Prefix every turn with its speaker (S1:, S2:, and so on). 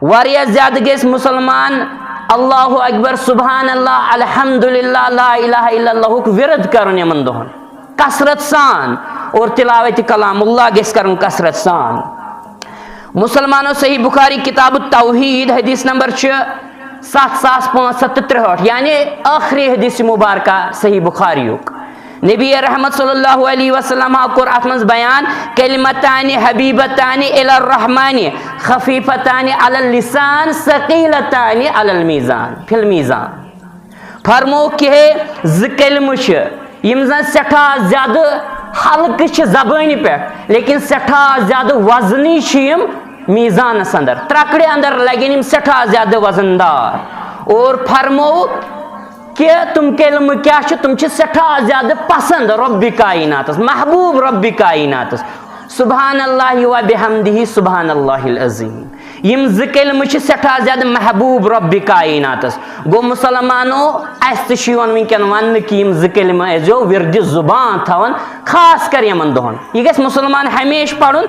S1: वारिया ज्यादा गेस मुसलमान अल्लाहु अकबर सुबहान अल्लाह अल्हम्दुलिल्लाह ला इलाहा इल्लल्लाह विरद करन यमन दोहन कसरत सान और तिलावत कलामुल्लाह गेस करन कसरत सान। मुसलमानों सही बुखारी किताब तौहीद हदीस नंबर 7563 यानी आखिरी हदीस मुबारक सही बुखारी नबी रहमत सल्लल्लाहु अलैहि वसल्लम कोर अतमज बयान कलिमतानि हबीबतानि इलर रहमानि खफीफतानि अलल लिसान सकीलतानि अलल मीज़ान फिल मीज़ान फरमो कि ज कलिम यम जन सठा ज्यादा हल्क जबान पे लेकिन सठा ज्यादा वजनी मीज़ानस अंदर त्रकड़े अंदर लगन सठा ज्यादा वजनदार और फरमो कि तुम कलम क्या तुम सठा ज्यादा पसंद रब्बी कायनातस महबूब रब्बी कायनातस सुबहान अल्लाह व बिहम्दिही सुबहान अल्लाहिल अज़ीम यम ज कलम सठा ज्यादा महबूब रब्बी कायनातस गो मुसलमानो वनकन वन कि यम ज कलम जो विरद जुबान थवन खास कर यमन दोहन यह गस मुसलमान हमेशा पढ़ुन